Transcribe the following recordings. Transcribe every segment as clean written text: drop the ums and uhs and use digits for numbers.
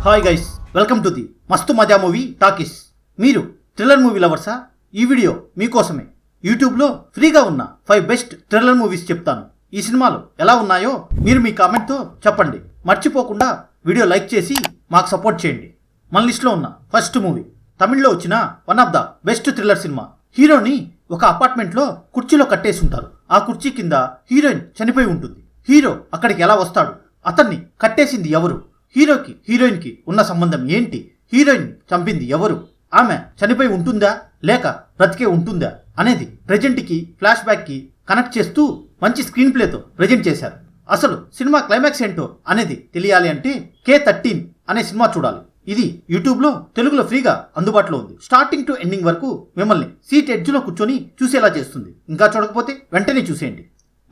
Hi guys, welcome to the మస్తు మజా movie talkies. మీరు థ్రిల్లర్ మూవీ లవర్సా? ఈ వీడియో మీకోసమే. యూట్యూబ్లో ఫ్రీగా ఉన్న 5 బెస్ట్ థ్రిల్లర్ మూవీస్ చెప్తాను. ఈ సినిమాలు ఎలా ఉన్నాయో మీరు మీ కామెంట్తో చెప్పండి. మర్చిపోకుండా వీడియో లైక్ చేసి మాకు సపోర్ట్ చేయండి. మన లిస్ట్లో ఉన్న ఫస్ట్ మూవీ తమిళ్లో వచ్చిన one of the best thriller cinema. హీరోని ఒక అపార్ట్మెంట్లో కుర్చీలో కట్టేసి ఉంటారు. ఆ కుర్చీ కింద హీరోయిన్ చనిపోయి ఉంటుంది. హీరో అక్కడికి ఎలా వస్తాడు? అతన్ని కట్టేసింది ఎవరు? హీరోకి హీరోయిన్కి ఉన్న సంబంధం ఏంటి? హీరోయిన్ చంపింది ఎవరు? ఆమె చనిపోయి ఉంటుందా లేక బ్రతికే ఉంటుందా అనేది ప్రెజెంట్కి ఫ్లాష్ బ్యాక్కి కనెక్ట్ చేస్తూ మంచి స్క్రీన్ ప్లేతో ప్రెజెంట్ చేశారు. అసలు సినిమా క్లైమాక్స్ ఏంటో అనేది తెలియాలి అంటే K13 అనే సినిమా చూడాలి. ఇది యూట్యూబ్లో తెలుగులో ఫ్రీగా అందుబాటులో ఉంది. స్టార్టింగ్ టు ఎండింగ్ వరకు మిమ్మల్ని సీట్ ఎడ్జ్లో కూర్చొని చూసేలా చేస్తుంది. ఇంకా చూడకపోతే వెంటనే చూసేయండి.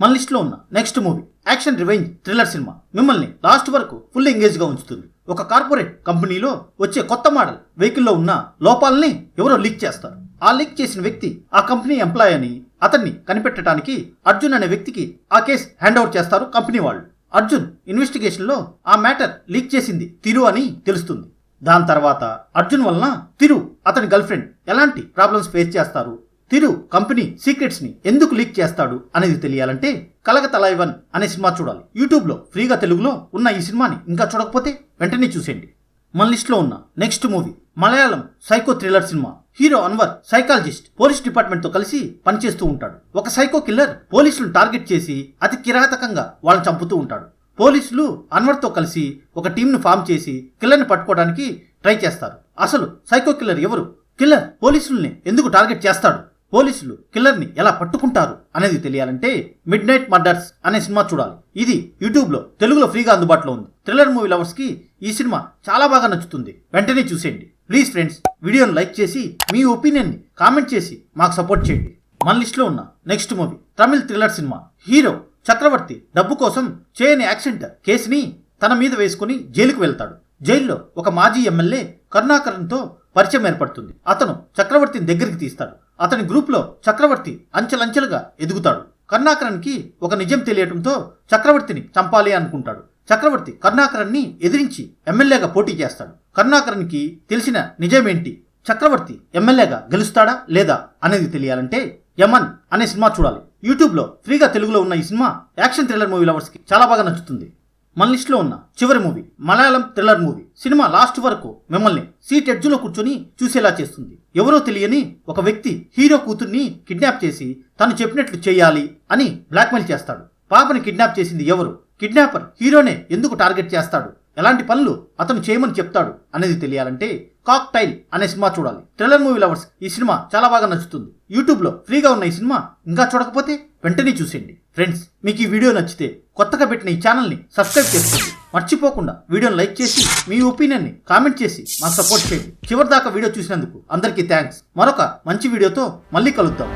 మన లిస్ట్లో ఉన్న next movie action revenge thriller cinema. మిమ్మల్ని లాస్ట్ వరకు ఫుల్ ఎంగేజ్గా ఉంచుతుంది. ఒక కార్పొరేట్ కంపెనీలో వచ్చే కొత్త మోడల్ వెహికల్లో ఉన్న లోపాలని ఎవరో లీక్ చేస్తారు. ఆ లీక్ చేసిన వ్యక్తి ఆ కంపెనీ ఎంప్లాయ్ అని అతన్ని కనిపెట్టడానికి అర్జున్ అనే వ్యక్తికి ఆ కేసు హ్యాండ్ ఓవర్ చేస్తారు కంపెనీ వాళ్ళు. అర్జున్ ఇన్వెస్టిగేషన్లో ఆ మ్యాటర్ లీక్ చేసింది తిరు అని తెలుస్తుంది. దాని తర్వాత అర్జున్ వలన తిరు అతని గర్ల్ ఫ్రెండ్ ఎలాంటి ప్రాబ్లమ్స్ ఫేస్ చేస్తారు, తిరు కంపెనీ సీక్రెట్స్ ని ఎందుకు లీక్ చేస్తాడు అనేది తెలియాలంటే కలగతలైవన్ అనే సినిమా చూడాలి. యూట్యూబ్లో ఫ్రీగా తెలుగులో ఉన్న ఈ సినిమాని ఇంకా చూడకపోతే వెంటనే చూసేయండి. మన లిస్ట్లో ఉన్న next movie Malayalam psycho thriller cinema. Hero Anwar psychologist police department తో కలిసి పనిచేస్తూ ఉంటాడు. ఒక సైకో కిల్లర్ పోలీసులను టార్గెట్ చేసి అతి కిరాతకంగా వాళ్ళని చంపుతూ ఉంటాడు. పోలీసులు అన్వర్తో కలిసి ఒక టీంను ఫామ్ చేసి కిల్లర్ని పట్టుకోవడానికి ట్రై చేస్తారు. అసలు సైకో కిల్లర్ ఎవరు? కిల్లర్ పోలీసుల్ని ఎందుకు టార్గెట్ చేస్తాడు? పోలీసులు కిల్లర్ని ఎలా పట్టుకుంటారు అనేది తెలియాలంటే మిడ్ నైట్ మర్డర్స్ అనే సినిమా చూడాలి. ఇది యూట్యూబ్లో తెలుగులో ఫ్రీగా అందుబాటులో ఉంది. థ్రిల్లర్ మూవీ లవర్స్కి ఈ సినిమా చాలా బాగా నచ్చుతుంది. వెంటనే చూసేయండి. ప్లీజ్ ఫ్రెండ్స్, వీడియోను లైక్ చేసి మీ ఒపీనియన్ని కామెంట్ చేసి మాకు సపోర్ట్ చేయండి. మన లిస్ట్లో ఉన్న next movie Tamil thriller cinema. Hero Chakravarthy డబ్బు కోసం చేయని యాక్సిడెంట్ కేసుని తన మీద వేసుకుని జైలుకు వెళ్తాడు. జైల్లో ఒక మాజీ ఎమ్మెల్యే కరుణాకరన్తో పరిచయం ఏర్పడుతుంది. అతను చక్రవర్తిని దగ్గరికి తీస్తాడు. అతని గ్రూప్లో చక్రవర్తి అంచెలంచెలుగా ఎదుగుతాడు. కరుణాకరన్కి ఒక నిజం తెలియటంతో చక్రవర్తిని చంపాలి అనుకుంటాడు. చక్రవర్తి కరుణాకరన్ని ఎదిరించి ఎమ్మెల్యేగా పోటీ చేస్తాడు. కరుణాకరన్కి తెలిసిన నిజమేంటి? చక్రవర్తి ఎమ్మెల్యేగా గెలుస్తాడా లేదా అనేది తెలియాలంటే యమన్ అనే సినిమా చూడాలి. యూట్యూబ్లో ఫ్రీగా తెలుగులో ఉన్న ఈ సినిమా యాక్షన్ థ్రిల్లర్ మూవీ లవర్స్కి చాలా బాగా నచ్చుతుంది. మన లిస్ట్లో ఉన్న చివరి movie Malayalam thriller movie. Cinema last వరకు మిమ్మల్ని సీట్ ఎడ్జ్లో కూర్చొని చూసేలా చేస్తుంది. ఎవరో తెలియని ఒక వ్యక్తి హీరో కూతుర్ని కిడ్నాప్ చేసి తను చెప్పినట్లు చేయాలి అని బ్లాక్మెయిల్ చేస్తాడు. పాపని కిడ్నాప్ చేసింది ఎవరు? కిడ్నాపర్ హీరోనే ఎందుకు టార్గెట్ చేస్తాడు? ఎలాంటి పనులు అతను చేయమని చెప్తాడు అనేది తెలియాలంటే కాక్టైల్ అనే సినిమా చూడాలి. థ్రిల్లర్ మూవీ లవర్స్ ఈ సినిమా చాలా బాగా నచ్చుతుంది. యూట్యూబ్లో ఫ్రీగా ఉన్న ఈ సినిమా ఇంకా చూడకపోతే వెంటనే చూసేయండి. ఫ్రెండ్స్, మీకు ఈ వీడియో నచ్చితే కొత్తగా పెట్టిన ఈ ఛానల్ని సబ్స్క్రైబ్ చేసుకోండి. మర్చిపోకుండా వీడియోని లైక్ చేసి మీ ఒపీనియన్ని కామెంట్ చేసి మాకు సపోర్ట్ చేయండి. చివరి దాకా వీడియో చూసినందుకు అందరికీ థ్యాంక్స్. మరొక మంచి వీడియోతో మళ్ళీ కలుద్దాం.